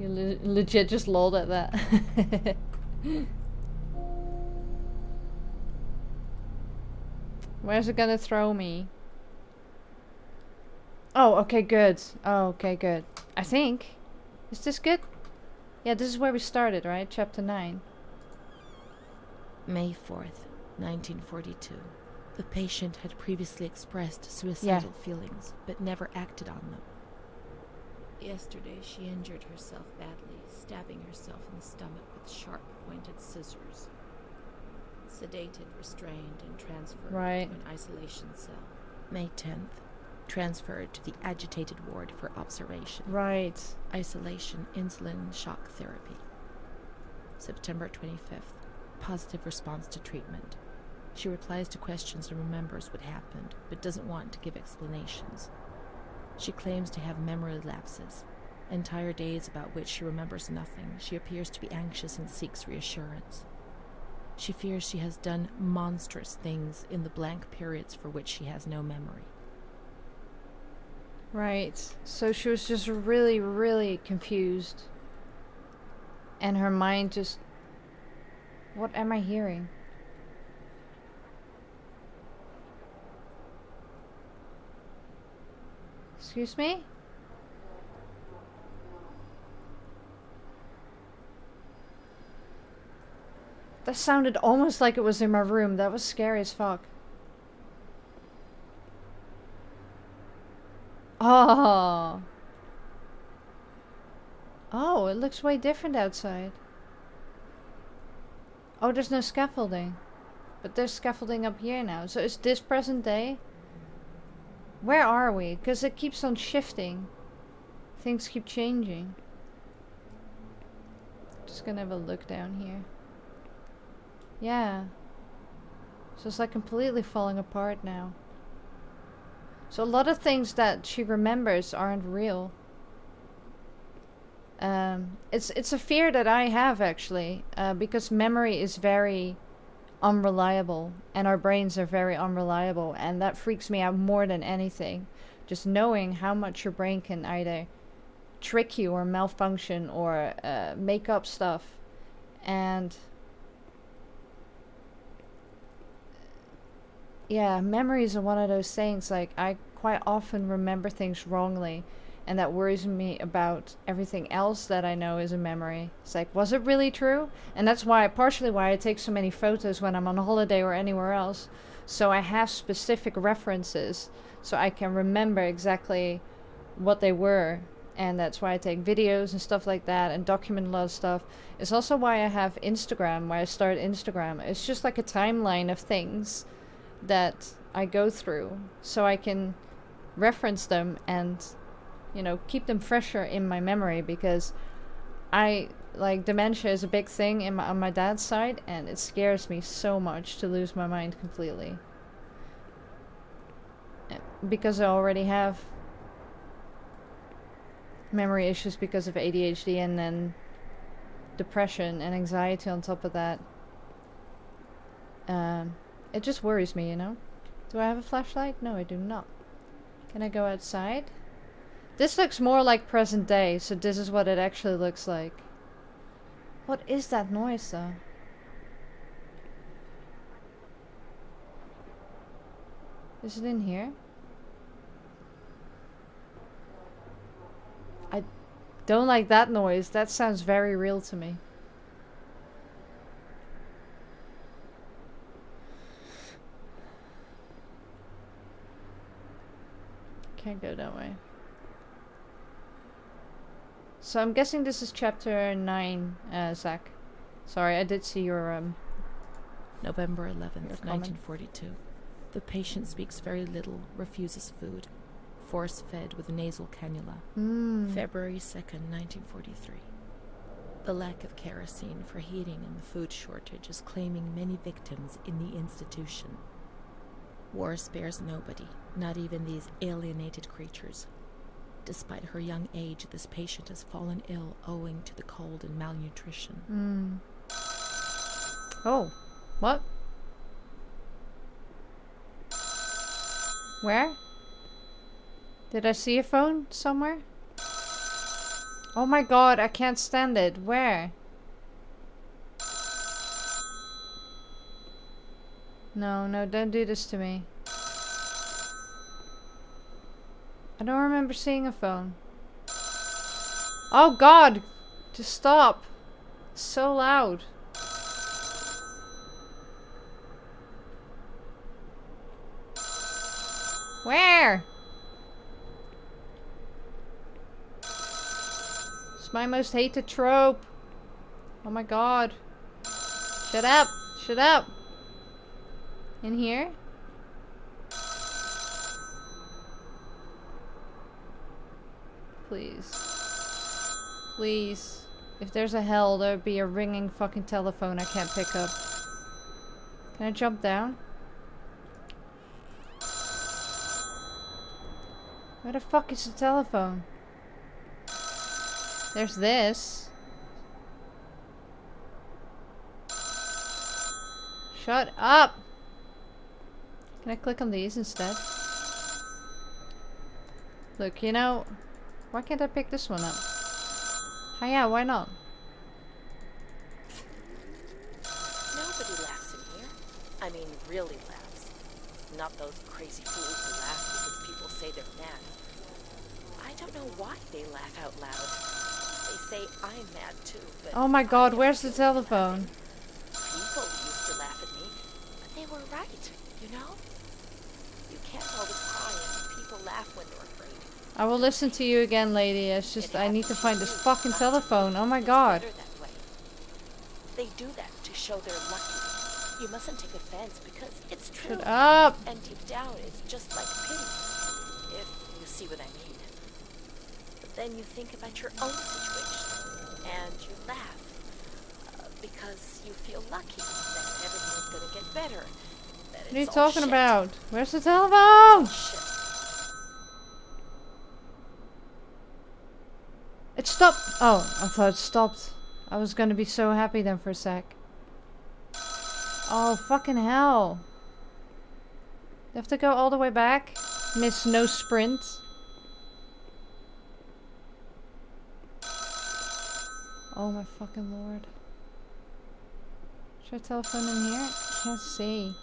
You legit just lolled at that. Where's it gonna throw me? Oh, okay, good. Oh, okay, good. I think. Is this good? Yeah, this is where we started, right? Chapter 9. May 4th, 1942. The patient had previously expressed suicidal feelings, but never acted on them. Yesterday, she injured herself badly, stabbing herself in the stomach with sharp-pointed scissors. Sedated, restrained, and transferred to an isolation cell. May 10th. Transferred to the agitated ward for observation. Right. Isolation, insulin, shock therapy. September 25th. Positive response to treatment. She replies to questions and remembers what happened, but doesn't want to give explanations. She claims to have memory lapses, entire days about which she remembers nothing. She appears to be anxious and seeks reassurance. She fears she has done monstrous things in the blank periods for which she has no memory. Right. So she was just really, really confused. And her mind just... What am I hearing? Excuse me? That sounded almost like it was in my room. That was scary as fuck. Oh. Oh, it looks way different outside. Oh, there's no scaffolding. But there's scaffolding up here now. So is this present day? Where are we? Because it keeps on shifting. Things keep changing. Just gonna have a look down here. Yeah. So it's like completely falling apart now. So a lot of things that she remembers aren't real. It's a fear that I have actually, because memory is very unreliable and our brains are very unreliable, and that freaks me out more than anything. Just knowing how much your brain can either trick you or malfunction or make up stuff. And yeah, memories are one of those things, like I quite often remember things wrongly, and that worries me about everything else that I know is a memory. It's like, was it really true? And that's why, partially why I take so many photos when I'm on holiday or anywhere else. So I have specific references, so I can remember exactly what they were. And that's why I take videos and stuff like that and document a lot of stuff. It's also why I have Instagram, why I started Instagram. It's just like a timeline of things that I go through, so I can reference them and, you know, keep them fresher in my memory, because I like dementia is a big thing on my dad's side, and it scares me so much to lose my mind completely, because I already have memory issues because of ADHD and then depression and anxiety on top of that. It just worries me, you know? Do I have a flashlight? No, I do not. Can I go outside? This looks more like present day, so this is what it actually looks like. What is that noise, though? Is it in here? I don't like that noise. That sounds very real to me. Can't go that way. So I'm guessing this is chapter 9, Zach. Sorry, I did see your November 11th, 1942. The patient speaks very little, refuses food. Force-fed with nasal cannula. February 2nd, 1943. The lack of kerosene for heating and the food shortage is claiming many victims in the institution. War spares nobody, not even these alienated creatures. Despite her young age, this patient has fallen ill owing to the cold and malnutrition. Oh, what? Where? Did I see a phone somewhere? Oh my god, I can't stand it. Where? No, no, don't do this to me. I don't remember seeing a phone. Oh god! Just stop. It's so loud. Where? It's my most hated trope. Oh my god. Shut up. Shut up. In here? Please. Please. If there's a hell, there'd be a ringing fucking telephone I can't pick up. Can I jump down? Where the fuck is the telephone? There's this. Shut up! Can I click on these instead? Look, you know, why can't I pick this one up? Oh yeah, why not? Nobody laughs in here. I mean, really laughs. Not those crazy fools who laugh because people say they're mad. I don't know why they laugh out loud. They say I'm mad too, but Oh my god, where's the telephone? people used to laugh at me, but they were right, you know? You can't always cry and people laugh when they're afraid. I will listen to you again, lady. It's just I need to find this fucking telephone. Oh my It's god. better that way. They do that to show they're lucky. You mustn't take offense because it's true. Shut up! And deep down, it's just like pity, if you see what I mean. But then you think about your own situation, and you laugh, because you feel lucky that everything's gonna get better. That What are you it's all talking shit. about? Where's the telephone? Shit. It stopped. Oh, I thought it stopped. I was gonna be so happy then for a sec. Oh, fucking hell. You have to go all the way back? Miss no sprint. Oh my fucking lord. Is there a telephone in here? I can't see.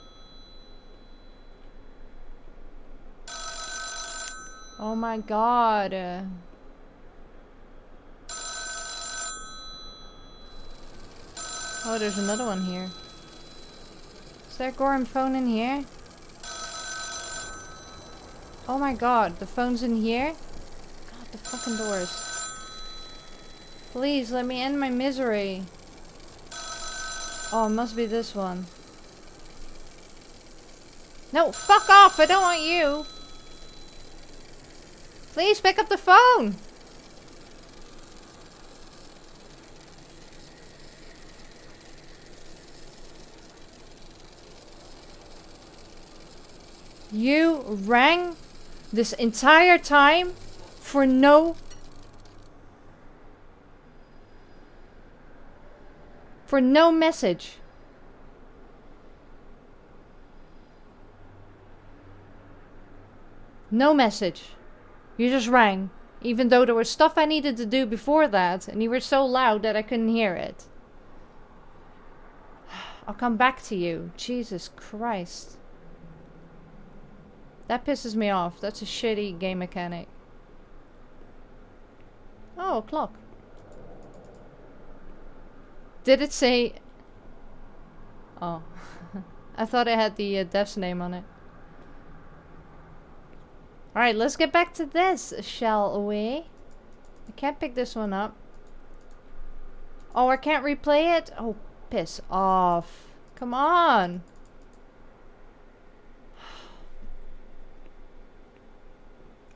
Oh my god. Oh, there's another one here. Is there a Gorham phone in here? Oh my god, the phone's in here? God, the fucking doors. Please, let me end my misery. Oh, it must be this one. No, fuck off! I don't want you! Please pick up the phone! You rang this entire time for no message. No message. You just rang. Even though there was stuff I needed to do before that, and you were so loud that I couldn't hear it. I'll come back to you. Jesus Christ. That pisses me off. That's a shitty game mechanic. Oh, a clock. Did it say... Oh. I thought it had the dev's name on it. Alright, let's get back to this, shall we? I can't pick this one up. Oh, I can't replay it? Oh, piss off. Come on.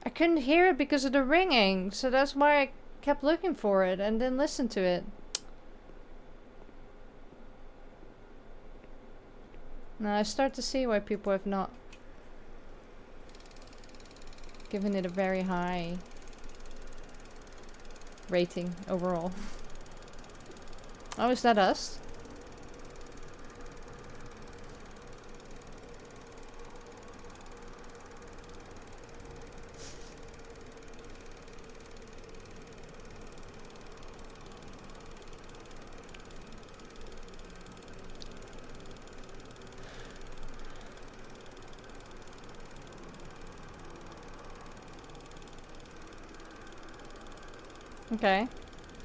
I couldn't hear it because of the ringing, so that's why I kept looking for it and then listened to it. Now I start to see why people have not given it a very high rating overall. Oh, is that us? Okay.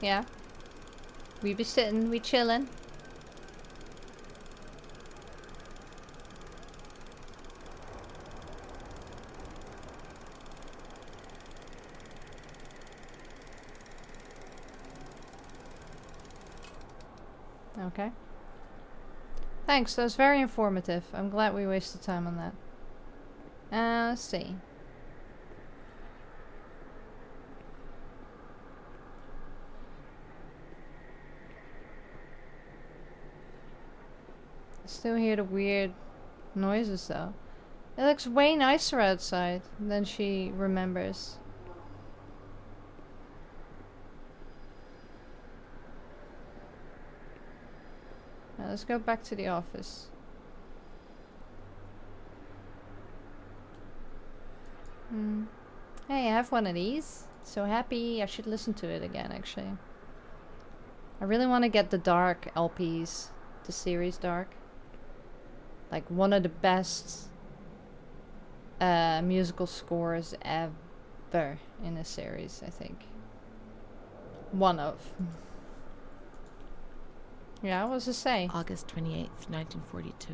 Yeah. We be sitting, we chilling. Okay. Thanks, that was very informative. I'm glad we wasted time on that. Let's see. Still hear the weird noises though. It looks way nicer outside than she remembers. Now let's go back to the office. Hey, I have one of these. So happy. I should listen to it again, actually. I really want to get the Dark LPs. The series Dark. Like one of the best musical scores ever in a series, I think. One of. Yeah, what was to say? August 28th, 1942.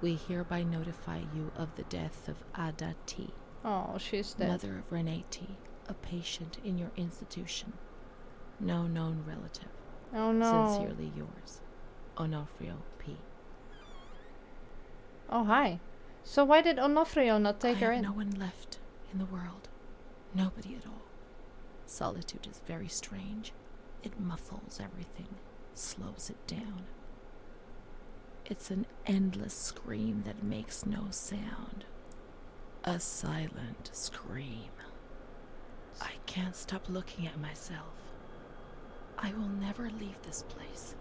We hereby notify you of the death of Ada T. Oh, she's dead. Mother of Renee T., a patient in your institution. No known relative. Oh no. Sincerely yours, Onofrio P. Oh, hi. So why did Onofrio not take her I have in? no one left in the world. Nobody at all. Solitude is very strange. It muffles everything, slows it down. It's an endless scream that makes no sound. A silent scream. I can't stop looking at myself. I will never leave this place.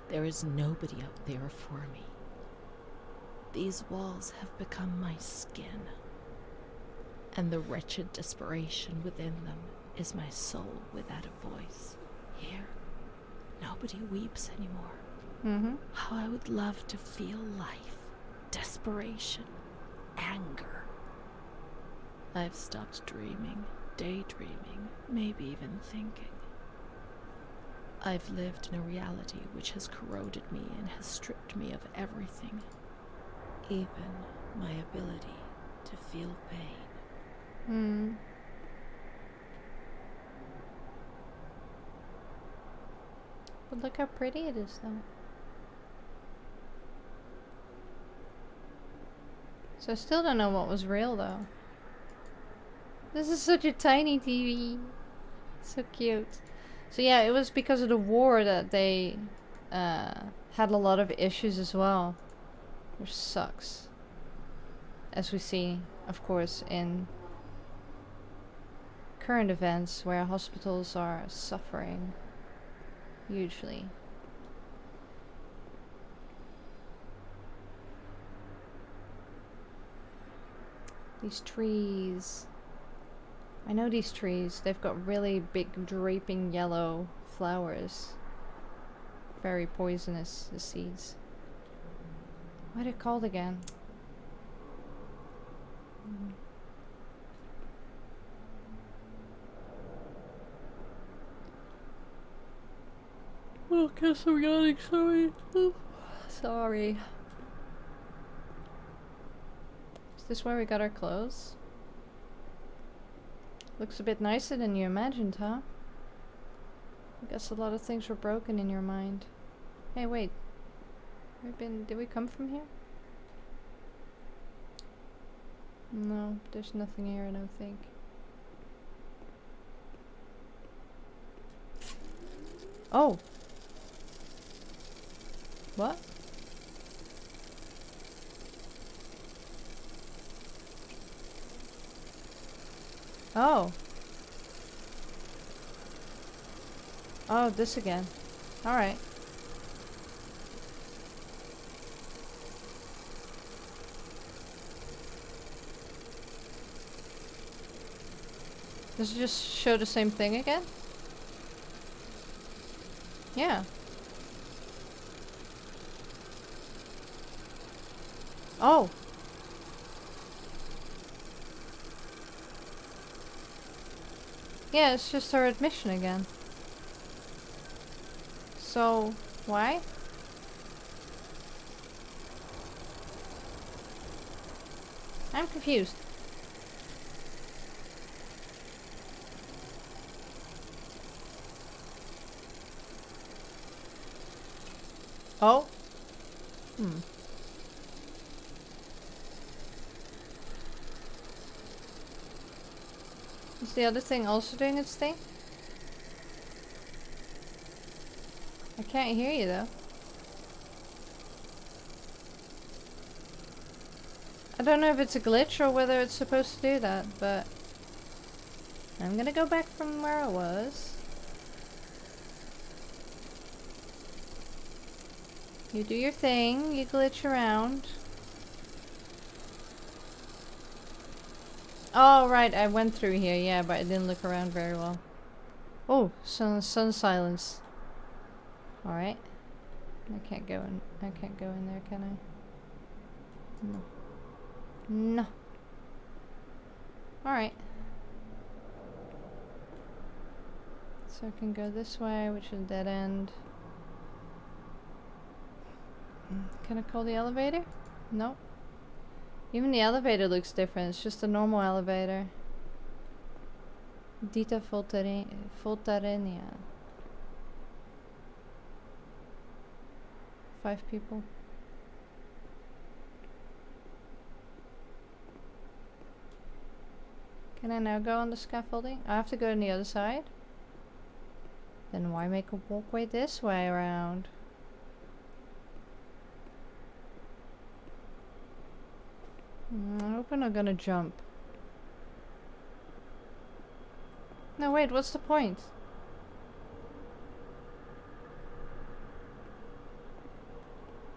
There is nobody out there for me. These walls have become my skin, and the wretched desperation within them is my soul without a voice. Here, nobody weeps anymore. How I would love to feel life, desperation, anger. I've stopped dreaming, daydreaming, maybe even thinking. I've lived in a reality which has corroded me and has stripped me of everything, even my ability to feel pain. But look how pretty it is, though. So I still don't know what was real, though. This is such a tiny TV. So cute. So yeah, it was because of the war that they had a lot of issues as well. Which sucks. As we see, of course, in current events where hospitals are suffering hugely. These trees. I know these trees. They've got really big draping yellow flowers. Very poisonous, the seeds. What are they called again? Oh, guess I'm yawning, sorry. Sorry. Is this where we got our clothes? Looks a bit nicer than you imagined, huh? I guess a lot of things were broken in your mind. Hey, wait. Did we come from here? No, there's nothing here, I don't think. Oh! What? Oh. Oh, this again. Alright. Does it just show the same thing again? Yeah. Oh. Yeah, it's just our admission again. So, why? I'm confused. Oh? Is the other thing also doing its thing? I can't hear you though. I don't know if it's a glitch or whether it's supposed to do that, but I'm gonna go back from where I was. You do your thing, you glitch around. Oh, right, I went through here, yeah, but I didn't look around very well. Oh, sun silence. Alright. I can't go in there, can I? No. No. Alright. So I can go this way, which is a dead end. Can I call the elevator? Nope. Even the elevator looks different. It's just a normal elevator. Dita Voltarenia. 5 people. Can I now go on the scaffolding? I have to go on the other side? Then why make a walkway this way around? I hope I'm not gonna jump. No, wait, what's the point?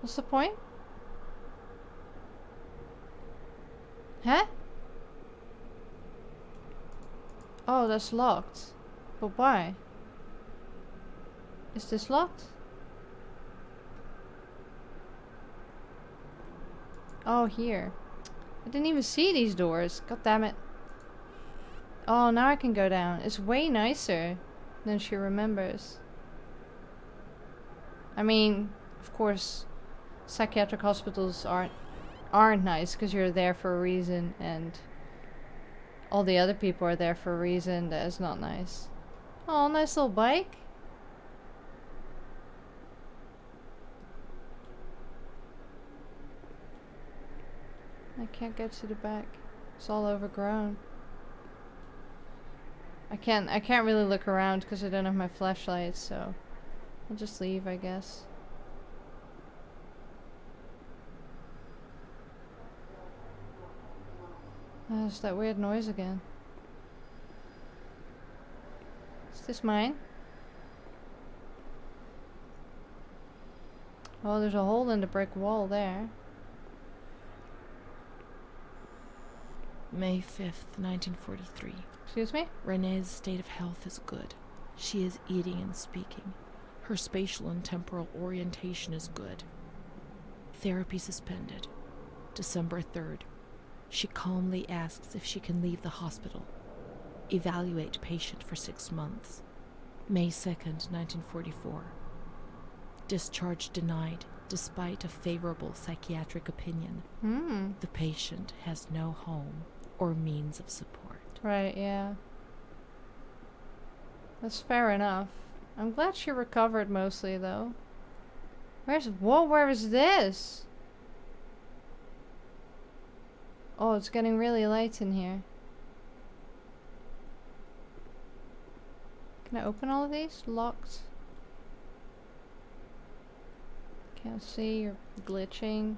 What's the point? Huh? Oh, that's locked. But why? Is this locked? Oh, here. I didn't even see these doors. God damn it. Oh, now I can go down. It's way nicer than she remembers. I mean, of course, psychiatric hospitals aren't nice because you're there for a reason, and all the other people are there for a reason that is not nice. Oh, nice little bike. I can't get to the back. It's all overgrown. I can't really look around because I don't have my flashlight, so I'll just leave, I guess. It's that weird noise again. Is this mine? Oh, there's a hole in the brick wall there. May 5th, 1943. Excuse me? Renee's state of health is good. She is eating and speaking. Her spatial and temporal orientation is good. Therapy suspended. December 3rd. She calmly asks if she can leave the hospital. Evaluate patient for 6 months. May 2nd, 1944. Discharge denied, despite a favorable psychiatric opinion. The patient has no home or means of support. Right, yeah. That's fair enough. I'm glad she recovered mostly, though. Where is this? Oh, it's getting really light in here. Can I open all of these? Locked. Can't see, you're glitching.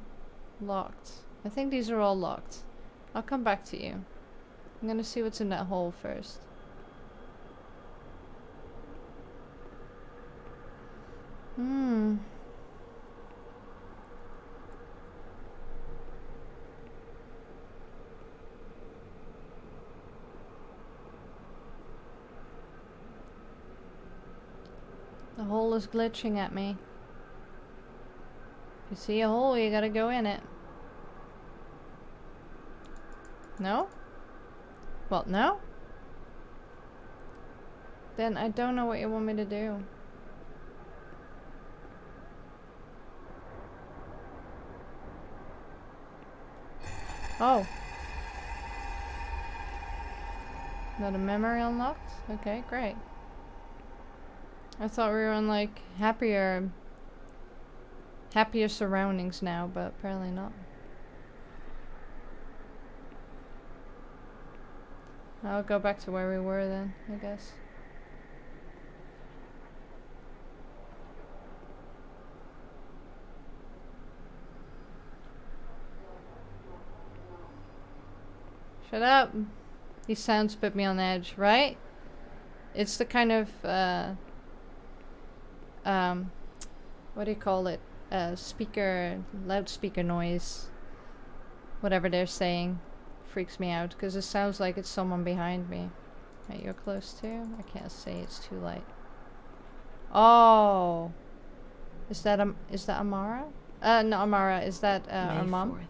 Locked. I think these are all locked. I'll come back to you. I'm gonna see what's in that hole first. The hole is glitching at me. If you see a hole, you gotta go in it. No? Well, no? then I don't know what you want me to do. Oh. Another memory unlocked? Okay, great. I thought we were in like happier surroundings now, but apparently not. I'll go back to where we were then, I guess. Shut up! These sounds put me on edge, right? It's the kind of, what do you call it? Loudspeaker noise. Whatever they're saying freaks me out, because it sounds like it's someone behind me. Right, you're close too? I can't see, it's too light. Oh! Is that Amara? Not Amara, is that, our mom? May 4th.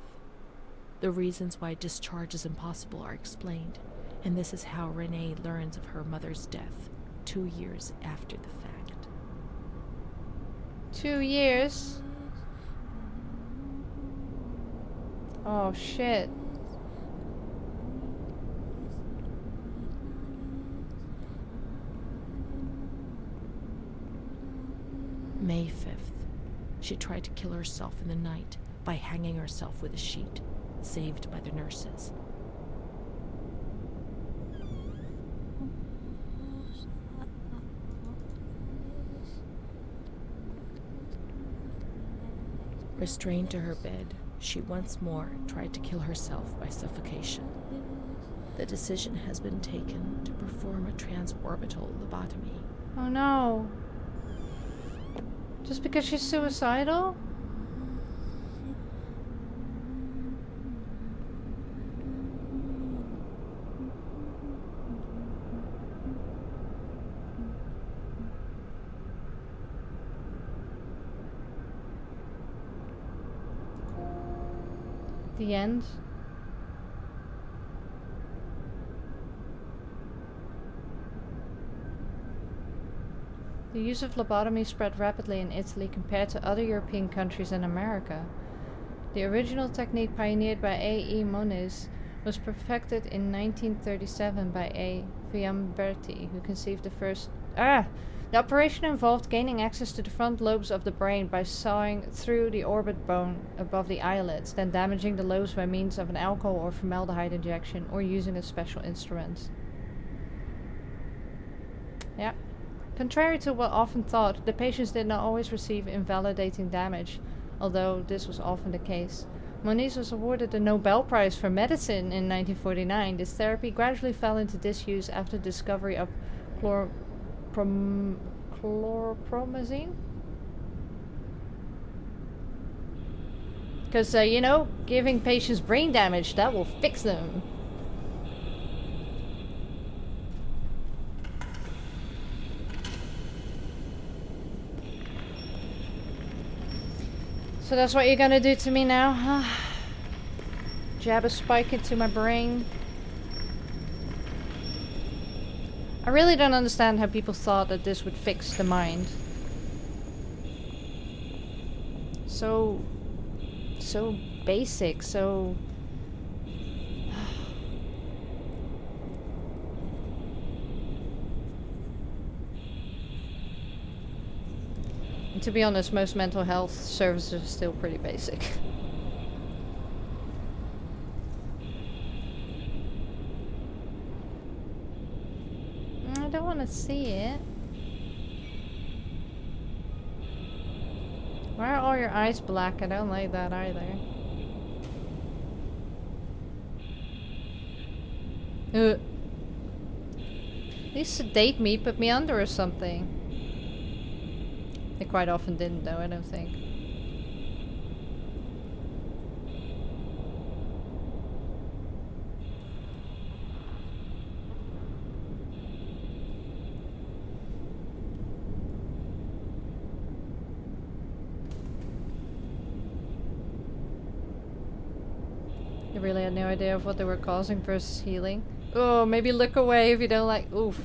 The reasons why discharge is impossible are explained, and this is how Renee learns of her mother's death 2 years after the fact. 2 years? Oh shit. May 5th. She tried to kill herself in the night by hanging herself with a sheet, saved by the nurses. Restrained to her bed, she once more tried to kill herself by suffocation. The decision has been taken to perform a transorbital lobotomy. Oh no. Just because she's suicidal? The end. The use of lobotomy spread rapidly in Italy compared to other European countries and America. The original technique pioneered by A.E. Moniz was perfected in 1937 by A. Fiamberti, who conceived the first... The operation involved gaining access to the front lobes of the brain by sawing through the orbit bone above the eyelids, then damaging the lobes by means of an alcohol or formaldehyde injection, or using a special instrument. Yeah. Contrary to what often thought, the patients did not always receive invalidating damage, although this was often the case. Moniz was awarded the Nobel Prize for Medicine in 1949. This therapy gradually fell into disuse after the discovery of chlorpromazine? Because, you know, giving patients brain damage, that will fix them. So that's what you're gonna do to me now, huh? Jab a spike into my brain. I really don't understand how people thought that this would fix the mind. So basic, so... And to be honest, most mental health services are still pretty basic. I don't want to see it. Why are all your eyes black? I don't like that either. Please sedate me, put me under or something. They quite often didn't though, I don't think. They really had no idea of what they were causing versus healing. Oh, maybe look away if you don't like... Oof.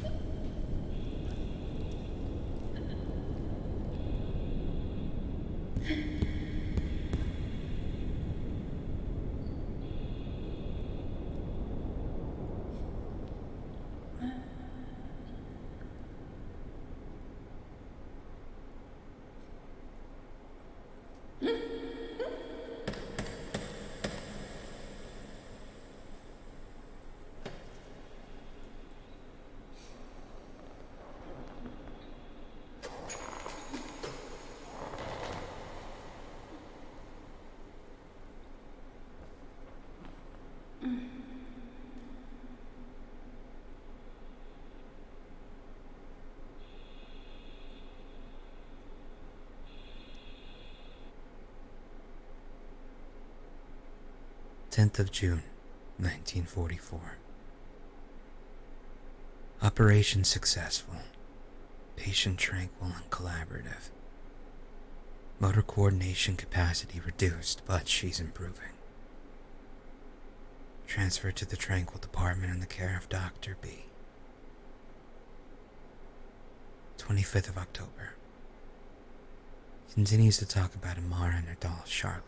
10th of June, 1944. Operation successful. Patient tranquil and collaborative. Motor coordination capacity reduced, but she's improving. Transferred to the tranquil department in the care of Dr. B. 25th of October. Continues to talk about Amara and her doll, Charlotte.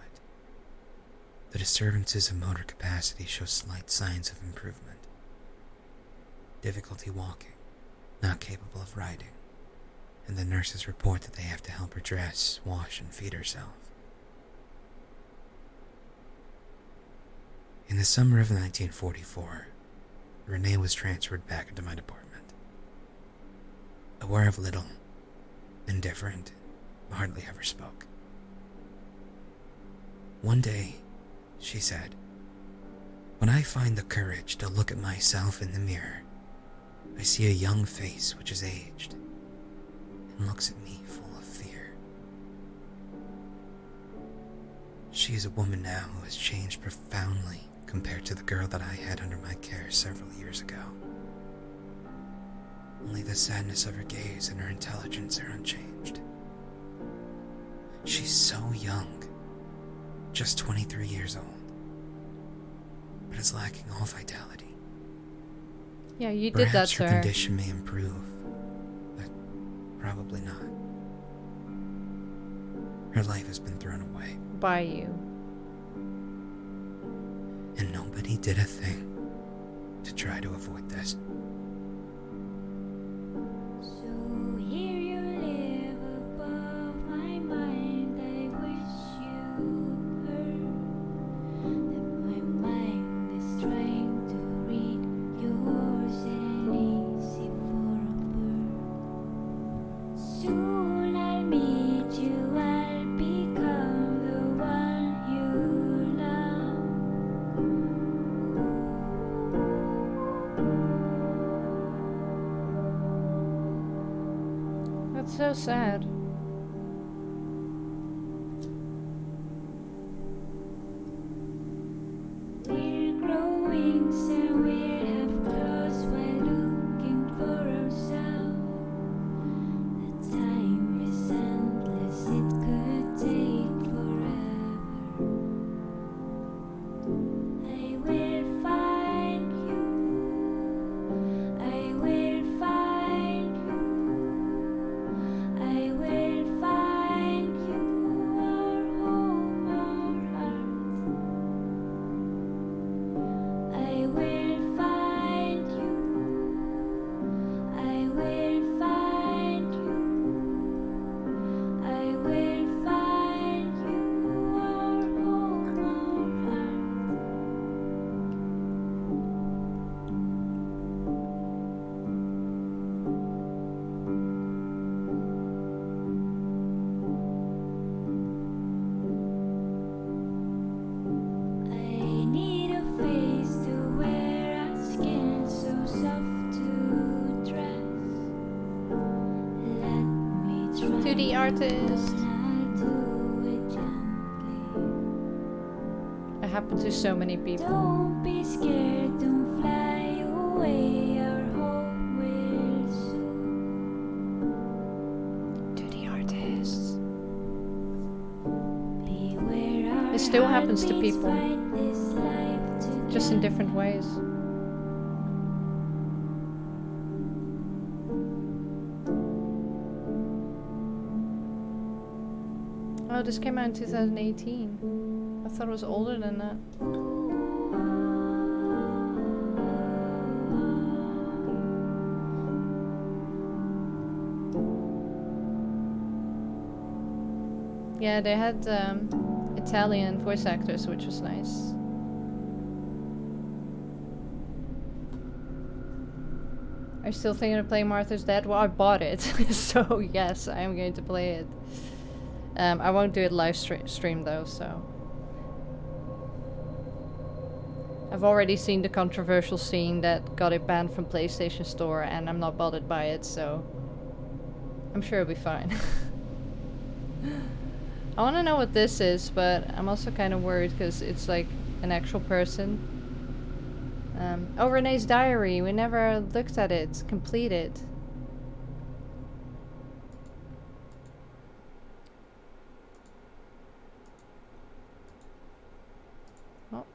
The disturbances of motor capacity show slight signs of improvement. Difficulty walking, not capable of riding, and the nurses report that they have to help her dress, wash, and feed herself. In the summer of 1944, Renee was transferred back into my department. Aware of little, indifferent, hardly ever spoke. One day, she said, "When I find the courage to look at myself in the mirror, I see a young face which is aged and looks at me full of fear." She is a woman now who has changed profoundly compared to the girl that I had under my care several years ago. Only the sadness of her gaze and her intelligence are unchanged. She's so young, just 23 years old, but is lacking all vitality. Yeah, you did that to her her. condition may improve, but probably not. Her life has been thrown away. By you. And nobody did a thing to try to avoid this. So here you live above my mind. I wish you heard that my mind is trying to read yours and easy for a bird. Soon I'll meet you. I'll become the one you love. That's so sad. We're growing, so we'll have claws while looking for ourselves. The time is endless, it could take forever. I will find you. I will find you. I will find you, our home, our heart. I will find you. I will find you. I will find you, our home, our heart. I need a face to wear, a skin so soft to dress. Let me try. 2D artist. I'll do it gently. It happened to so many people. Don't be scared, don't fly away. Our home will soon 2D artists. be where our It still happens to heartbeats people, fight this life just in together. different ways. Oh, this came out in 2018. I thought it was older than that. Yeah, they had Italian voice actors, which was nice. Are you still thinking of playing Martha's Dead? Well, I bought it, so yes, I am going to play it. I won't do it live stream though, so. I've already seen the controversial scene that got it banned from PlayStation Store, and I'm not bothered by it, so I'm sure it'll be fine. I want to know what this is, but I'm also kind of worried because it's like an actual person. Oh, Renee's diary. We never looked at it. Completed. Oh.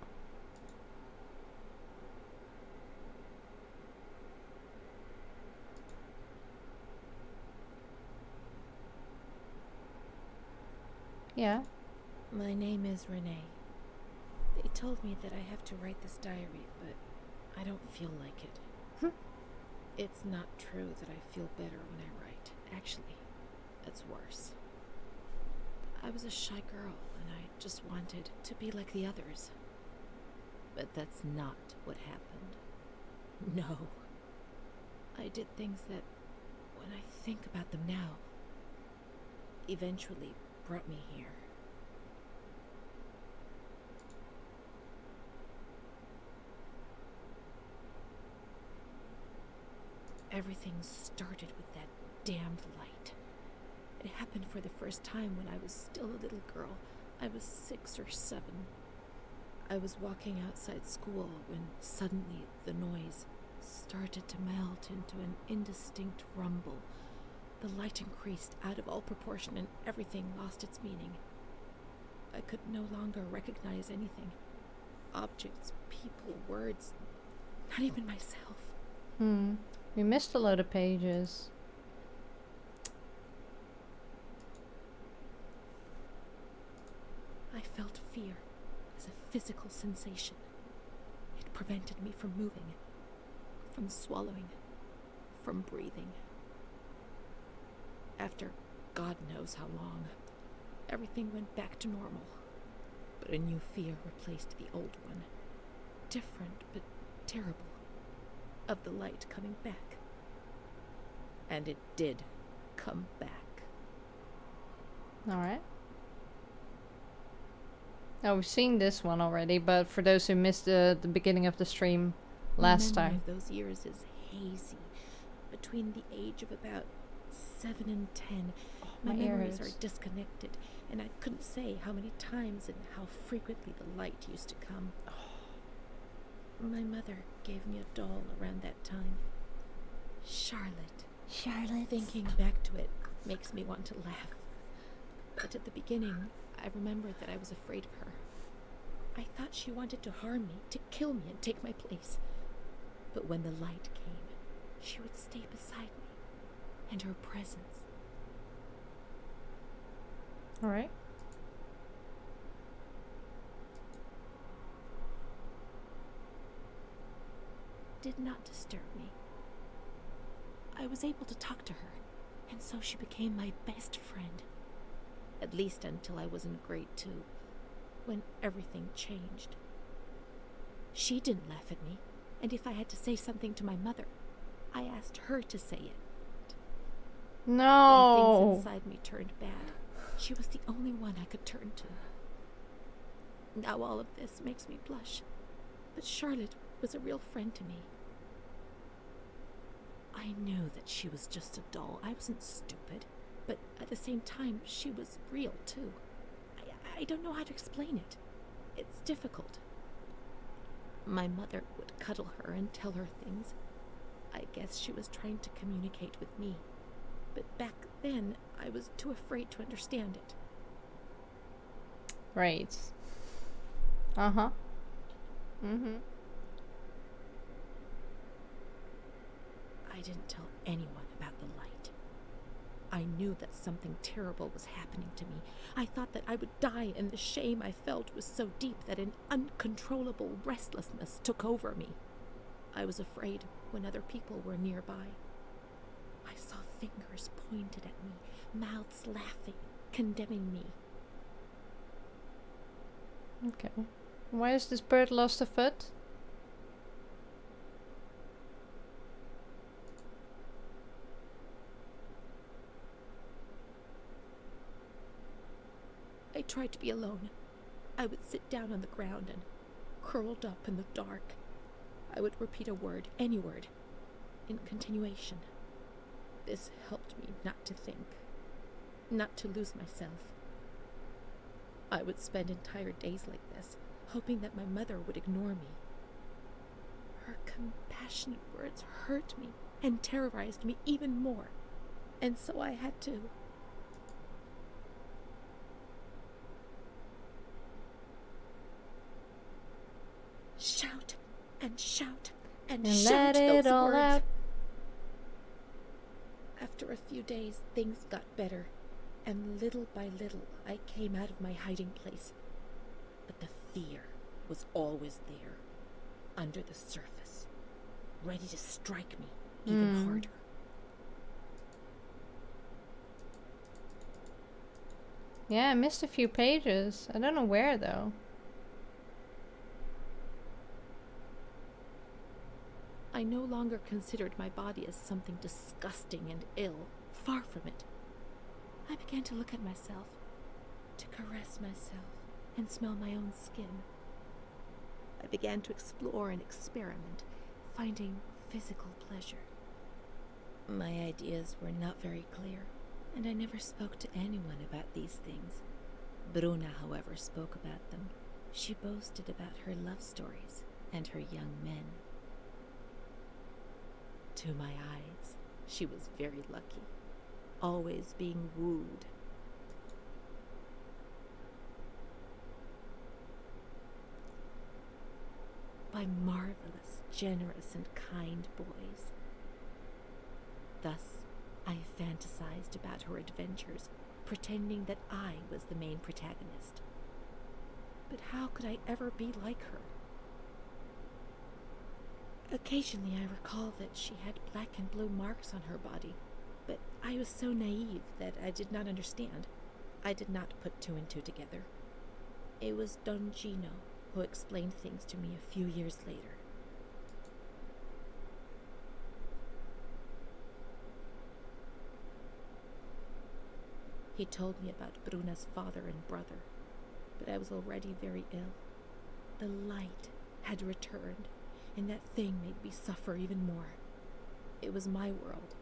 Yeah. My name is Renee. They told me that I have to write this diary, but I don't feel like it. It's not true that I feel better when I write. Actually, it's worse. I was a shy girl, and I just wanted to be like the others. But that's not what happened. No. I did things that, when I think about them now, eventually brought me here. Everything started with that damned light. It happened for the first time when I was still a little girl. I was 6 or 7. I was walking outside school when suddenly the noise started to melt into an indistinct rumble. The light increased out of all proportion and everything lost its meaning. I could no longer recognize anything. Objects, people, words, not even myself. We missed a load of pages. I felt fear as a physical sensation. It prevented me from moving, from swallowing, from breathing. After God knows how long, everything went back to normal. But a new fear replaced the old one. Different, but terrible. Of the light coming back. And it did come back. Alright. Now, we've seen this one already, but for those who missed the beginning of the stream last My memory time. of those years is hazy. Between the age of about 7 and 10, my my ear memories hurts. are disconnected, and I couldn't say how many times and how frequently the light used to come. My mother gave me a doll around that time. Charlotte. Thinking back to it makes me want to laugh. But at the beginning, I remember that I was afraid of her. I thought she wanted to harm me, to kill me and take my place. But when the light came, she would stay beside me, and her presence. Alright. Did not disturb me. I was able to talk to her, and so she became my best friend. At least until I was in grade 2, when everything changed. She didn't laugh at me, and if I had to say something to my mother, I asked her to say it. When No! things inside me turned bad, she was the only one I could turn to. Now all of this makes me blush, but Charlotte was a real friend to me. I knew that she was just a doll. I wasn't stupid, but at the same time, she was real too. I don't know how to explain it. It's difficult. My mother would cuddle her and tell her things. I guess she was trying to communicate with me, but back then I was too afraid to understand it. Right. Uh-huh. Mm-hmm. I didn't tell anyone about the light. I knew that something terrible was happening to me. I thought that I would die, and the shame I felt was so deep that an uncontrollable restlessness took over me. I was afraid when other people were nearby. I saw fingers pointed at me, mouths laughing, condemning me. Okay. Why has this bird lost a foot? I tried to be alone. I would sit down on the ground and, curled up in the dark, I would repeat a word, any word, in continuation. This helped me not to think, not to lose myself. I would spend entire days like this, hoping that my mother would ignore me. Her compassionate words hurt me and terrorized me even more, and so I had to. Shout and shout and shout let it those all words. out. After a few days, things got better, and little by little, I came out of my hiding place. But the fear was always there, under the surface, ready to strike me even harder. Yeah, I missed a few pages. I don't know where, though. I no longer considered my body as something disgusting and ill. Far from it. I began to look at myself, to caress myself, and smell my own skin. I began to explore and experiment, finding physical pleasure. My ideas were not very clear, and I never spoke to anyone about these things. Bruna, however, spoke about them. She boasted about her love stories and her young men. To my eyes, she was very lucky, always being wooed. By marvelous, generous, and kind boys. Thus, I fantasized about her adventures, pretending that I was the main protagonist. But how could I ever be like her? Occasionally I recall that she had black and blue marks on her body, but I was so naive that I did not understand. I did not put two and two together. It was Don Gino who explained things to me a few years later. He told me about Bruna's father and brother, but I was already very ill. The light had returned, and that thing made me suffer even more. It was my world,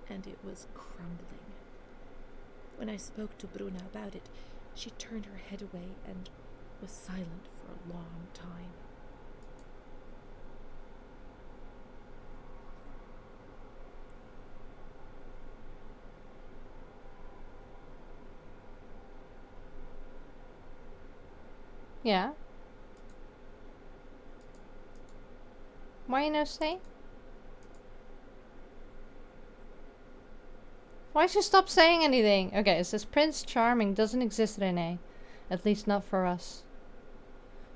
and it was crumbling. When I spoke to Bruna about it, she turned her head away and was silent for a long time. Yeah. Why you no say? Why'd you stop saying anything? Okay, it says Prince Charming doesn't exist in NA. At least not for us.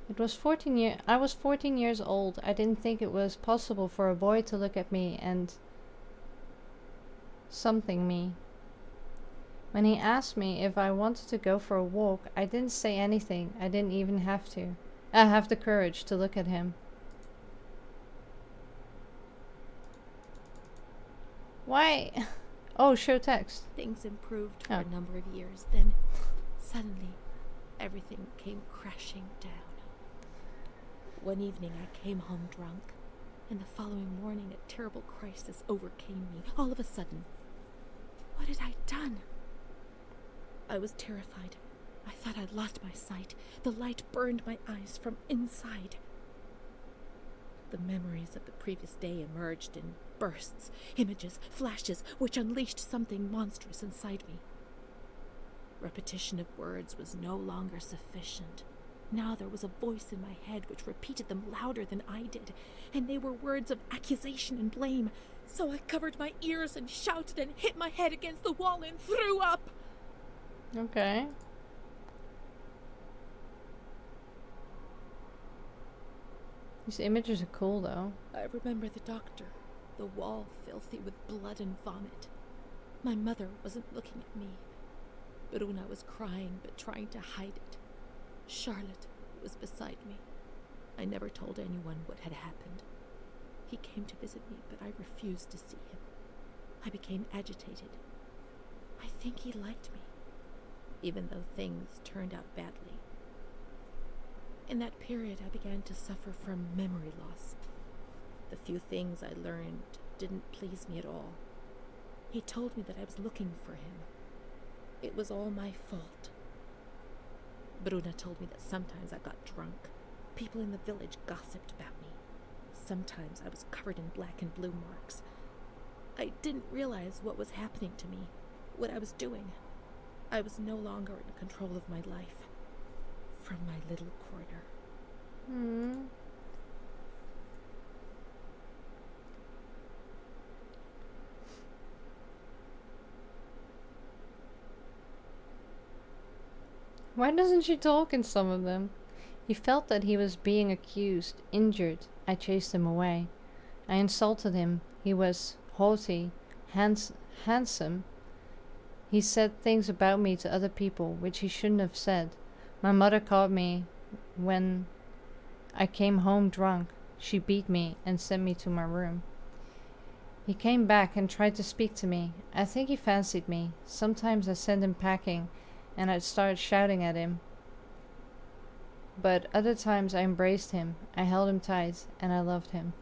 I was 14 years old. I didn't think it was possible for a boy to look at me and something me. When he asked me if I wanted to go for a walk, I didn't say anything. I didn't even have to. I have the courage to look at him. Why? Oh, show text. Things improved for Oh. a number of years. Then, suddenly, everything came crashing down. One evening I came home drunk, and the following morning a terrible crisis overcame me. All of a sudden. What had I done? I was terrified. I thought I'd lost my sight. The light burned my eyes from inside. The memories of the previous day emerged in bursts, images, flashes, which unleashed something monstrous inside me. Repetition of words was no longer sufficient. Now there was a voice in my head which repeated them louder than I did, and they were words of accusation and blame. So I covered my ears and shouted and hit my head against the wall and threw up. Okay. These images are cool, though. I remember the doctor, the wall filthy with blood and vomit. My mother wasn't looking at me. Bruna was crying but trying to hide it. Charlotte was beside me. I never told anyone what had happened. He came to visit me, but I refused to see him. I became agitated. I think he liked me, even though things turned out badly. In that period, I began to suffer from memory loss. The few things I learned didn't please me at all. He told me that I was looking for him. It was all my fault. Bruna told me that sometimes I got drunk. People in the village gossiped about me. Sometimes I was covered in black and blue marks. I didn't realize what was happening to me, what I was doing. I was no longer in control of my life. From my little corner. Why doesn't she talk in some of them? He felt that he was being accused, injured. I chased him away. I insulted him. He was haughty, handsome. He said things about me to other people which he shouldn't have said. My mother caught me when I came home drunk. She beat me and sent me to my room. He came back and tried to speak to me. I think he fancied me. Sometimes I sent him packing and I'd start shouting at him. But other times I embraced him. I held him tight and I loved him.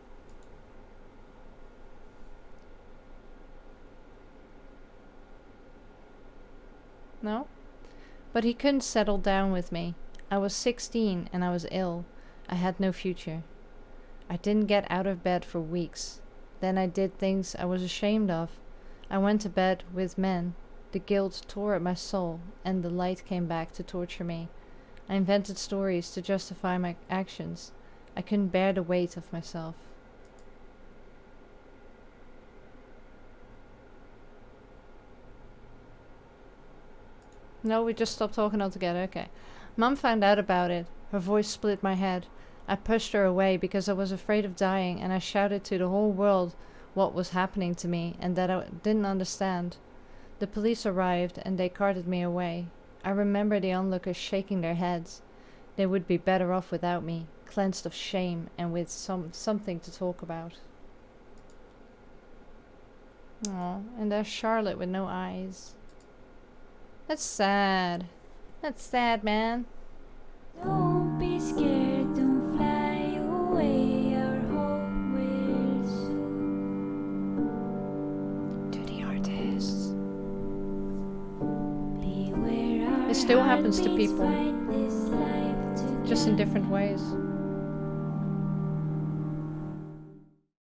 No? But he couldn't settle down with me. I was 16 and I was ill. I had no future. I didn't get out of bed for weeks. Then I did things I was ashamed of. I went to bed with men. The guilt tore at my soul, and the light came back to torture me. I invented stories to justify my actions. I couldn't bear the weight of myself. No, we just stopped talking altogether. Okay. Mum found out about it. Her voice split my head. I pushed her away because I was afraid of dying, and I shouted to the whole world what was happening to me and that I didn't understand. The police arrived and they carted me away. I remember the onlookers shaking their heads. They would be better off without me, cleansed of shame and with something to talk about. Aw, and there's Charlotte with no eyes. That's sad. That's sad, man. Don't be scared, don't fly away, our home will soon. To the artists. Beware our It still happens to heartbeats people, fight this life just in together. different ways.